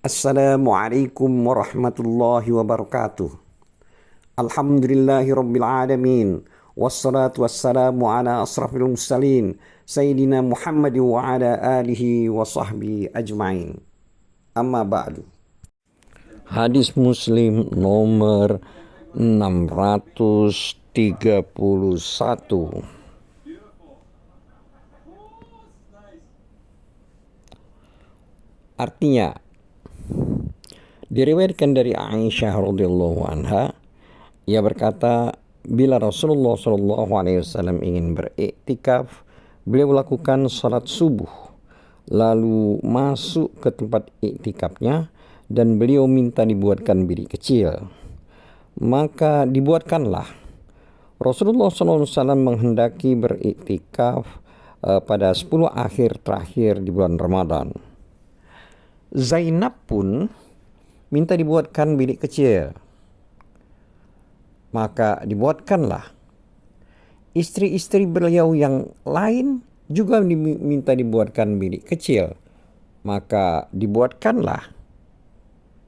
Assalamualaikum warahmatullahi wabarakatuh. Alhamdulillahi rabbil alamin. Wassalatu wassalamu ala asrafil mursalin. Sayyidina Muhammad wa ala alihi wa sahbihi ajma'in. Amma ba'du. Hadis Muslim nomor 631. Artinya, diriwayatkan dari Aisyah radhiyallahu anha, ia berkata, bila Rasulullah Shallallahu Alaihi Wasallam ingin beriktikaf, beliau lakukan salat subuh, lalu masuk ke tempat iktikafnya dan beliau minta dibuatkan bilik kecil. Maka dibuatkanlah. Rasulullah Shallallahu Alaihi Wasallam menghendaki beriktikaf pada 10 akhir terakhir di bulan Ramadan. Zainab pun minta dibuatkan bilik kecil. Maka dibuatkanlah. Istri-istri beliau yang lain juga diminta dibuatkan bilik kecil. Maka dibuatkanlah.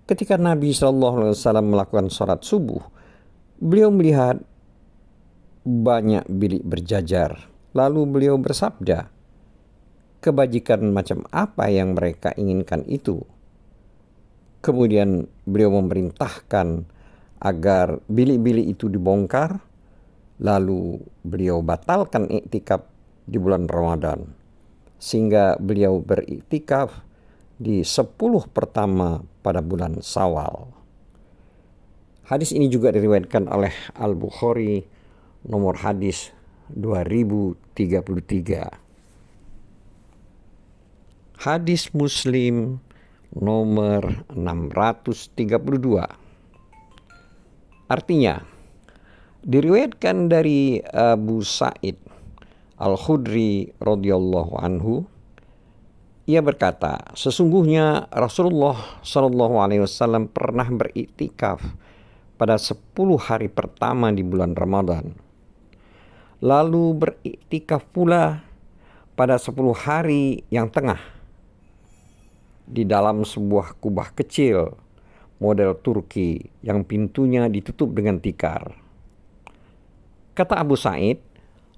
Ketika Nabi SAW melakukan sholat subuh, beliau melihat banyak bilik berjajar. Lalu beliau bersabda, kebajikan macam apa yang mereka inginkan itu? Kemudian beliau memerintahkan agar bilik-bilik itu dibongkar, lalu beliau batalkan iktikaf di bulan Ramadan, sehingga beliau beriktikaf di 10 pertama pada bulan Syawal. Hadis ini juga diriwayatkan oleh Al-Bukhari, nomor hadis 2033. Hadis Muslim nomor 632. Artinya, diriwayatkan dari Abu Sa'id Al-Khudri radhiyallahu anhu, ia berkata, sesungguhnya Rasulullah Shallallahu Alaihi Wasallam pernah beriktikaf pada 10 hari pertama di bulan Ramadan. Lalu beriktikaf pula pada 10 hari yang tengah di dalam sebuah kubah kecil model Turki yang pintunya ditutup dengan tikar. Kata Abu Sa'id,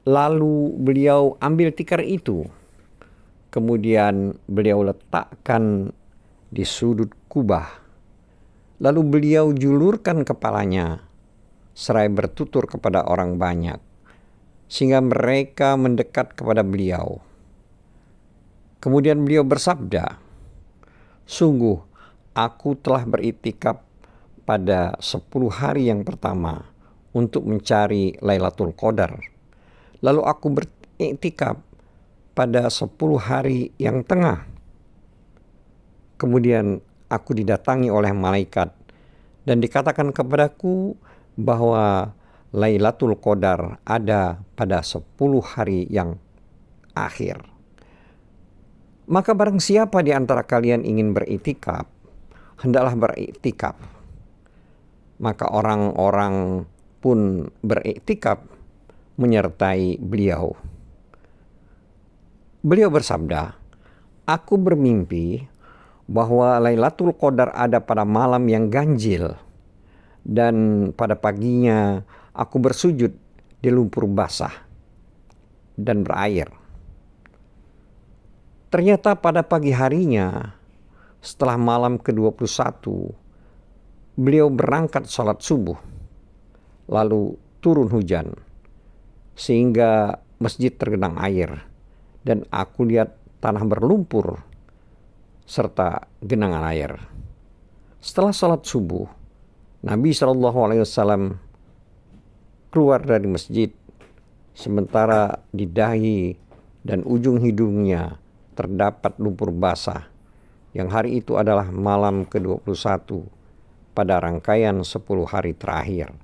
lalu beliau ambil tikar itu, kemudian beliau letakkan di sudut kubah, lalu beliau julurkan kepalanya seraya bertutur kepada orang banyak, sehingga mereka mendekat kepada beliau. Kemudian beliau bersabda, sungguh aku telah beriktikaf pada 10 hari yang pertama untuk mencari Lailatul Qadar. Lalu aku beriktikaf pada 10 hari yang tengah. Kemudian aku didatangi oleh malaikat dan dikatakan kepadaku bahwa Lailatul Qadar ada pada 10 hari yang akhir. Maka barang siapa di antara kalian ingin beriktikaf, hendaklah beriktikaf. Maka orang-orang pun beriktikaf menyertai beliau. Beliau bersabda, aku bermimpi bahwa Lailatul Qadar ada pada malam yang ganjil, dan pada paginya aku bersujud di lumpur basah dan berair. Ternyata pada pagi harinya, setelah malam ke-21, beliau berangkat sholat subuh, lalu turun hujan, sehingga masjid tergenang air, dan aku lihat tanah berlumpur, serta genangan air. Setelah sholat subuh, Nabi SAW keluar dari masjid, sementara di dahi dan ujung hidungnya terdapat lumpur basah, yang hari itu adalah malam ke-21 pada rangkaian 10 hari terakhir.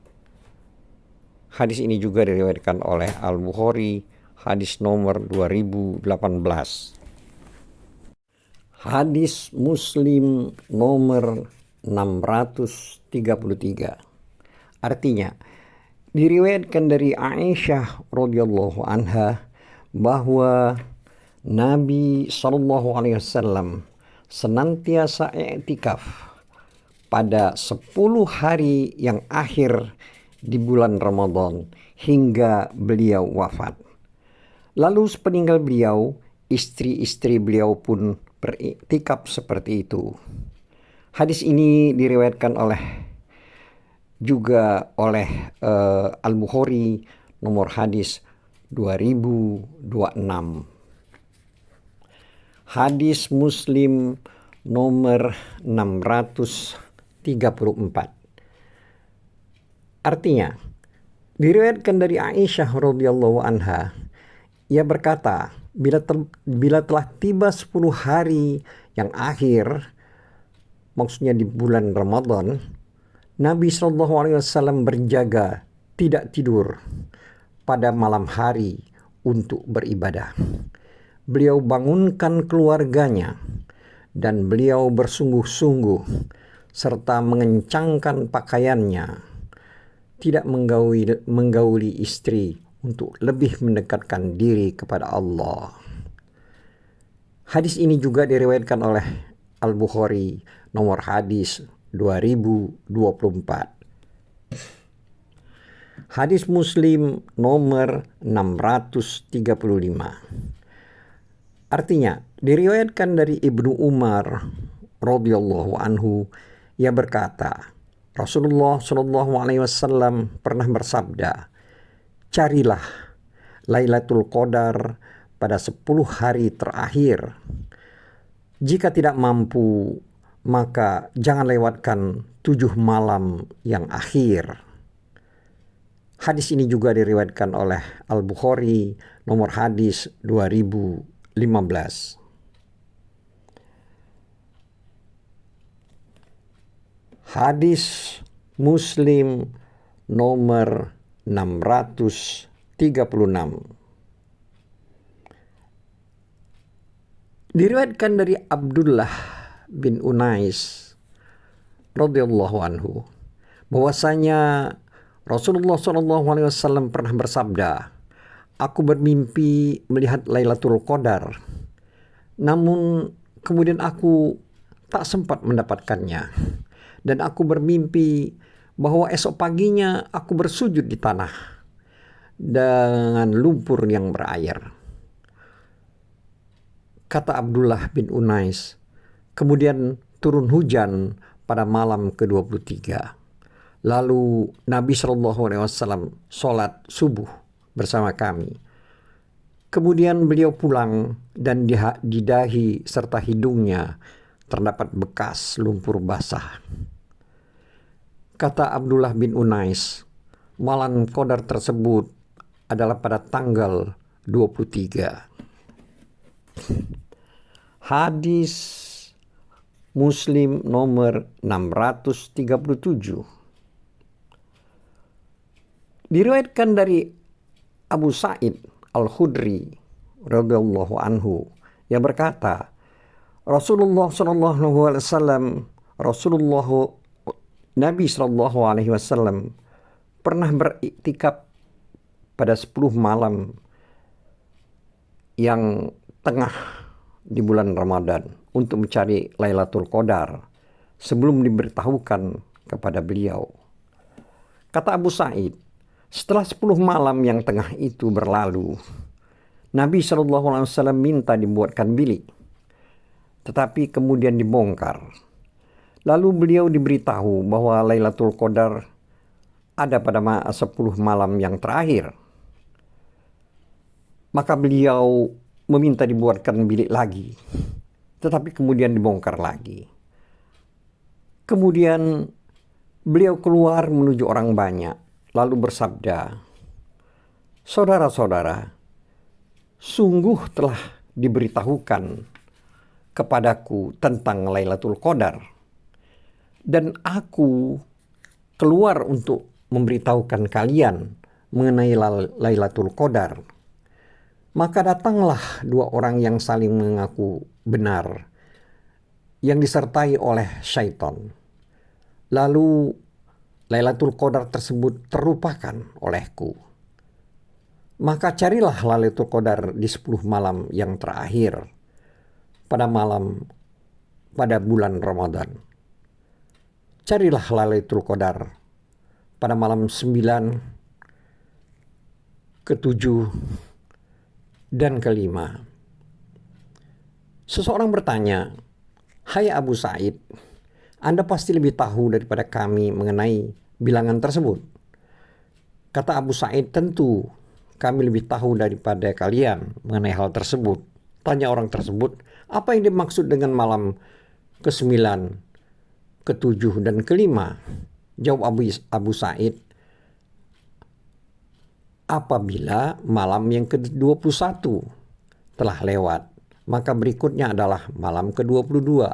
Hadis ini juga diriwayatkan oleh Al-Bukhari, hadis nomor 2018. Hadis Muslim nomor 633. Artinya, diriwayatkan dari Aisyah radhiyallahu anha bahwa Nabi SAW senantiasa i'tikaf pada 10 hari yang akhir di bulan Ramadan hingga beliau wafat. Lalu sepeninggal beliau, istri-istri beliau pun beriktikaf seperti itu. Hadis ini diriwayatkan juga oleh Al-Bukhari, nomor hadis 2026. Hadis Muslim nomor 634. Artinya, diriwayatkan dari Aisyah radhiyallahu anha, ia berkata, bila telah tiba 10 hari yang akhir, maksudnya di bulan Ramadan, Nabi SAW berjaga tidak tidur pada malam hari untuk beribadah. Beliau bangunkan keluarganya dan beliau bersungguh-sungguh serta mengencangkan pakaiannya, tidak menggauli istri untuk lebih mendekatkan diri kepada Allah. Hadis ini juga diriwayatkan oleh Al-Bukhari, nomor hadis 2024. Hadis Muslim nomor 635. Artinya, diriwayatkan dari Ibnu Umar radhiyallahu anhu, ia berkata, Rasulullah Shallallahu alaihi wasallam pernah bersabda, carilah Lailatul Qadar pada 10 hari terakhir. Jika tidak mampu, maka jangan lewatkan 7 malam yang akhir. Hadis ini juga diriwayatkan oleh Al-Bukhari, nomor hadis 2015. Hadis Muslim nomor 636. Diriwayatkan dari Abdullah bin Unais radhiyallahu anhu bahwasanya Rasulullah SAW pernah bersabda, aku bermimpi melihat Lailatul Qadar, namun kemudian aku tak sempat mendapatkannya. Dan aku bermimpi bahwa esok paginya aku bersujud di tanah dengan lumpur yang berair. Kata Abdullah bin Unais, kemudian turun hujan pada malam ke-23. Lalu Nabi SAW sholat subuh bersama kami. Kemudian beliau pulang dan di dahi serta hidungnya terdapat bekas lumpur basah. Kata Abdullah bin Unais, malam Qadar tersebut adalah pada tanggal 23. Hadis Muslim nomor 637. Diriwayatkan dari Abu Sa'id Al-Khudri radhiyallahu anhu yang berkata, Rasulullah Nabi Shallallahu Alaihi Wasallam pernah beriktikaf pada 10 malam yang tengah di bulan Ramadan untuk mencari Lailatul Qadar sebelum diberitahukan kepada beliau. Kata Abu Sa'id, setelah 10 malam yang tengah itu berlalu, Nabi Shallallahu Alaihi Wasallam minta dibuatkan bilik, tetapi kemudian dibongkar. Lalu beliau diberitahu bahwa Lailatul Qadar ada pada 10 malam yang terakhir. Maka beliau meminta dibuatkan bilik lagi, tetapi kemudian dibongkar lagi. Kemudian beliau keluar menuju orang banyak, lalu bersabda, saudara-saudara, sungguh telah diberitahukan kepadaku tentang Lailatul Qadar, dan aku keluar untuk memberitahukan kalian mengenai Lailatul Qadar. Maka datanglah 2 orang yang saling mengaku benar, yang disertai oleh syaitan. Lalu Lailatul Qadar tersebut terlupakan olehku. Maka carilah Lailatul Qadar di 10 malam yang terakhir, pada malam pada bulan Ramadan. Carilah Lailatul Qadar pada malam 9, ke-7, dan ke-5. Seseorang bertanya, "Hai Abu Sa'id, Anda pasti lebih tahu daripada kami mengenai bilangan tersebut." Kata Abu Sa'id, "Tentu kami lebih tahu daripada kalian mengenai hal tersebut." Tanya orang tersebut, "Apa yang dimaksud dengan malam ke-9, ke-7, dan ke-5?" Jawab Abu Sa'id, "Apabila malam yang ke-21 telah lewat, maka berikutnya adalah malam ke-22.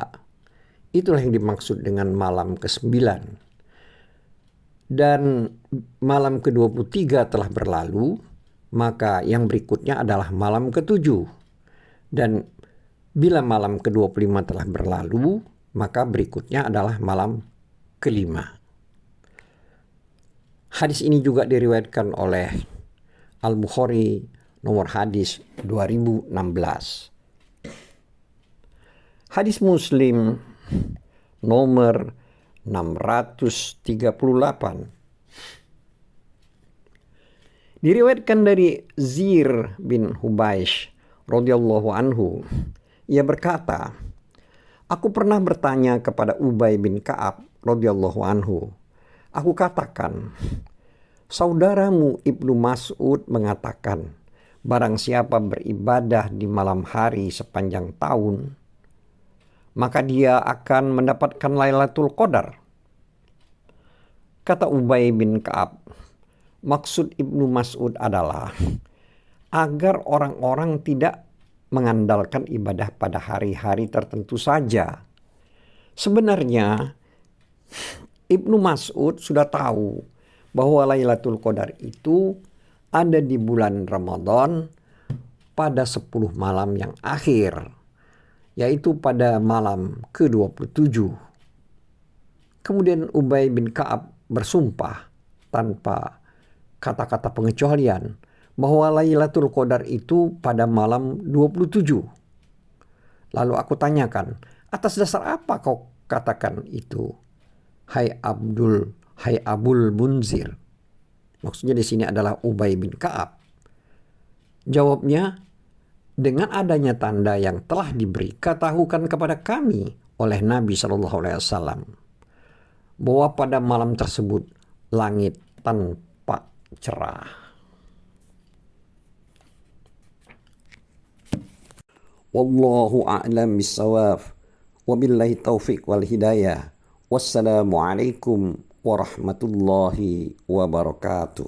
Itulah yang dimaksud dengan malam ke-9. Dan malam ke-23 telah berlalu, maka yang berikutnya adalah malam ke-7. Dan bila malam ke-25 telah berlalu, maka berikutnya adalah malam ke-5." Hadis ini juga diriwayatkan oleh Al-Bukhari nomor hadis 2016. Hadis Muslim nomor 638. Diriwayatkan dari Zir bin Hubaish radhiyallahu anhu. Ia berkata, "Aku pernah bertanya kepada Ubay bin Ka'ab radhiyallahu anhu. Aku katakan, saudaramu Ibnu Mas'ud mengatakan, barang siapa beribadah di malam hari sepanjang tahun, maka dia akan mendapatkan Lailatul Qadar." Kata Ubay bin Ka'ab, maksud Ibnu Mas'ud adalah agar orang-orang tidak mengandalkan ibadah pada hari-hari tertentu saja. Sebenarnya Ibnu Mas'ud sudah tahu bahwa Lailatul Qadar itu ada di bulan Ramadan pada 10 malam yang akhir, yaitu pada malam ke-27. Kemudian Ubay bin Ka'ab bersumpah tanpa kata-kata pengecualian bahwa Lailatul Qadar itu pada malam 27. Lalu aku tanyakan, atas dasar apa kau katakan itu? Hai Abul Munzir. Maksudnya di sini adalah Ubay bin Ka'ab. Jawabnya, dengan adanya tanda yang telah diberi ketahukan kepada kami oleh Nabi SAW bahwa pada malam tersebut langit tampak cerah. Wallahu a'lam bissawab. Wabillahi taufiq wal hidayah. Wassalamualaikum warahmatullahi wabarakatuh.